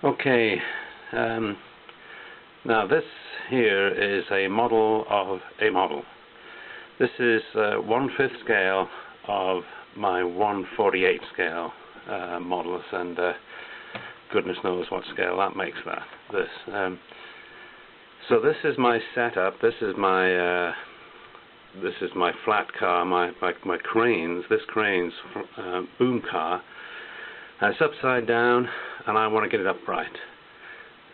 Okay, now this here is a model of a model. This is 1/5 scale of my 1/48 scale models, and goodness knows what scale that makes that. So this is my setup. This is my flat car, my cranes. This crane's boom car. And it's upside down, and I want to get it upright.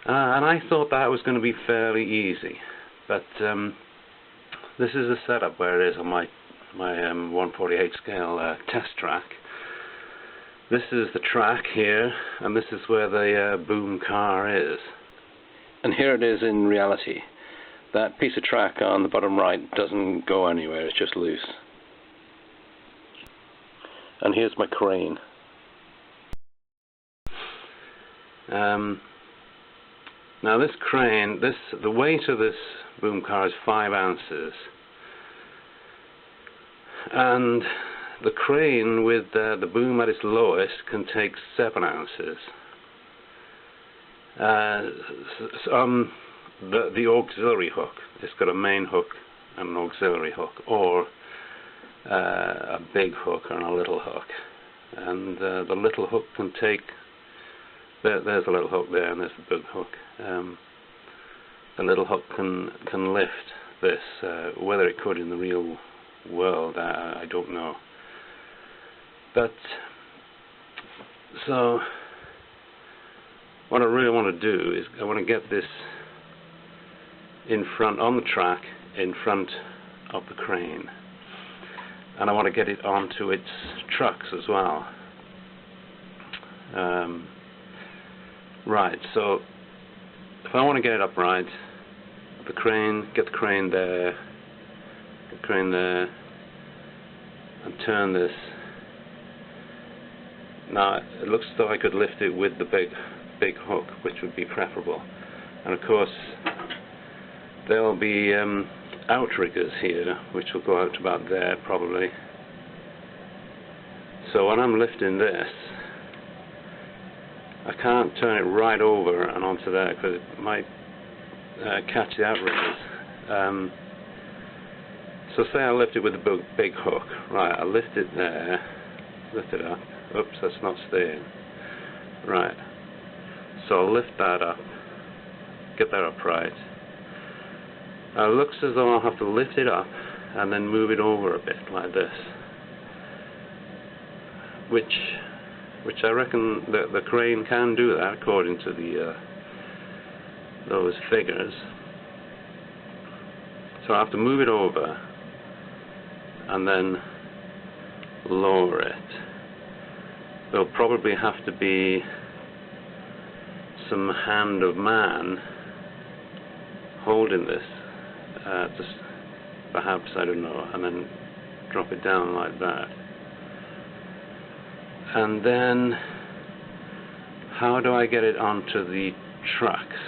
And I thought that was going to be fairly easy, but this is the setup where it is on my 1/48 scale test track. This is the track here, and this is where the boom car is. And here it is in reality. That piece of track on the bottom right doesn't go anywhere, it's just loose. And here's my crane. Now this crane, the weight of this boom car is 5 ounces, and the crane with the boom at its lowest can take 7 ounces. The auxiliary hook, it's got a main hook and an auxiliary hook, or a big hook and a little hook, and the little hook can take. There's a little hook there, and there's the big hook. The little hook can lift this. Whether it could in the real world, I don't know. But so what I really want to do is I want to get this in front on the track, in front of the crane, and I want to get it onto its trucks as well. Right, so if I want to get it upright, get the crane there, and turn this. Now it looks as though I could lift it with the big hook, which would be preferable. And of course there will be outriggers here, which will go out about there probably. So when I'm lifting this, I can't turn it right over and onto there because it might catch the outriggers. So say I lift it with the big hook. Right, I lift it there, lift it up. Oops, that's not staying. Right, so I'll lift that up, get that upright. Now it looks as though I'll have to lift it up and then move it over a bit like this, which I reckon the crane can do that according to those figures. So I have to move it over and then lower it. There'll probably have to be some hand of man holding this, just perhaps, I don't know, and then drop it down like that. And then how do I get it onto the trucks?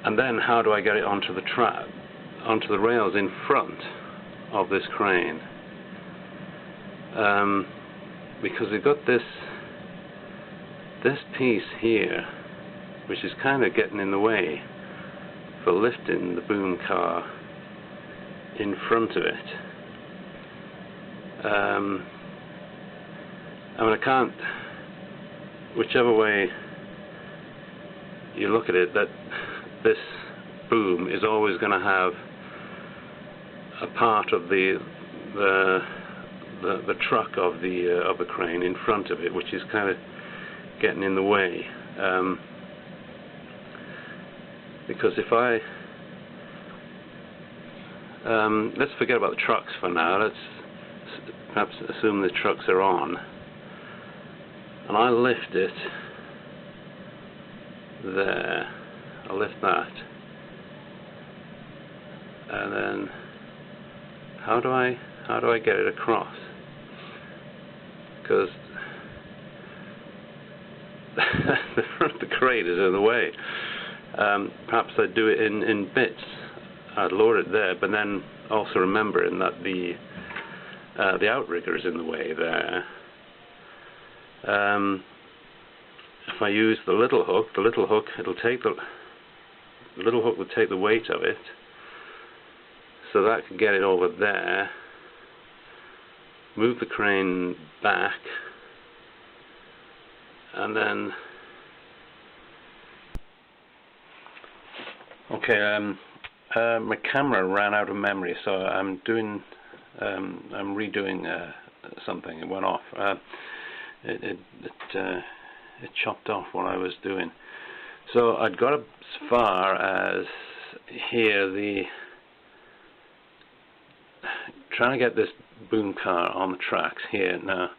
And then how do I get it onto the rails in front of this crane? Because we've got this piece here, which is kind of getting in the way for lifting the boom car in front of it. I mean, I can't, whichever way you look at it, that this boom is always going to have a part of the truck of the crane in front of it, which is kind of getting in the way. Because if I let's forget about the trucks for now. Let's perhaps assume the trucks are on. And I lift it there. I lift that, and then how do I get it across? Because the front of the crane is in the way. Perhaps I'd do it in bits. I'd lower it there, but then also remembering that the outrigger is in the way there. if I use the little hook it'll take the little hook would take the weight of it, so that could get it over there. Move the crane back, and then my camera ran out of memory, so I'm redoing something. It went off. It chopped off what I was doing. So I'd got as far as here, trying to get this boom car on the tracks here. Now,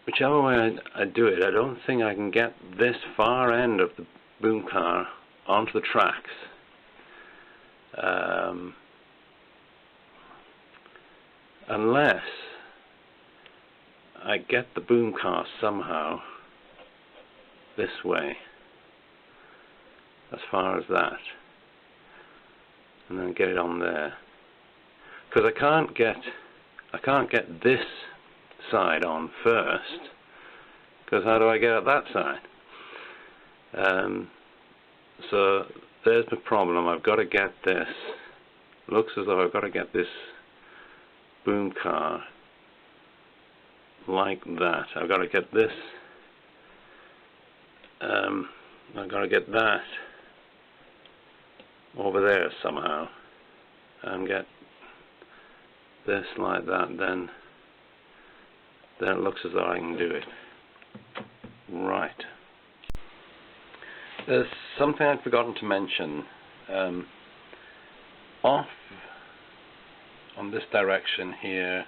whichever way I do it, I don't think I can get this far end of the boom car onto the tracks. Unless I get the boom car somehow this way, as far as that, and then get it on there. Because I can't get this side on first. Because how do I get at that side? So there's the problem. I've got to get this. Looks as though I've got to get this boom car like that. I've got to get this. I've got to get that over there somehow, and get this like that. Then it looks as though I can do it. Right. There's something I'd forgotten to mention. Off on this direction here,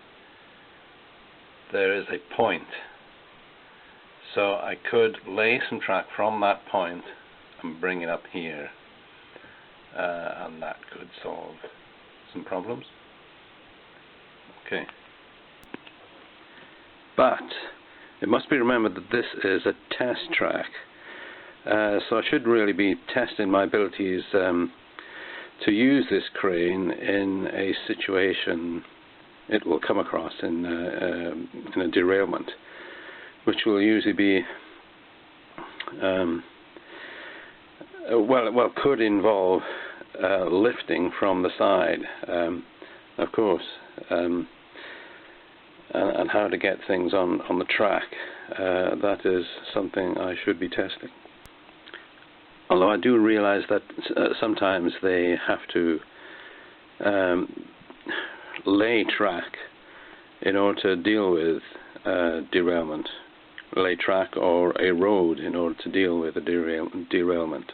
there is a point. So I could lay some track from that point and bring it up here, and that could solve some problems. Okay. But it must be remembered that this is a test track, so I should really be testing my abilities to use this crane in a situation it will come across in a derailment, which will usually be could involve lifting from the side, of course, and how to get things on the track. That is something I should be testing. Although I do realize that sometimes they have to lay track in order to deal with derailment. Lay track or a road in order to deal with a derailment.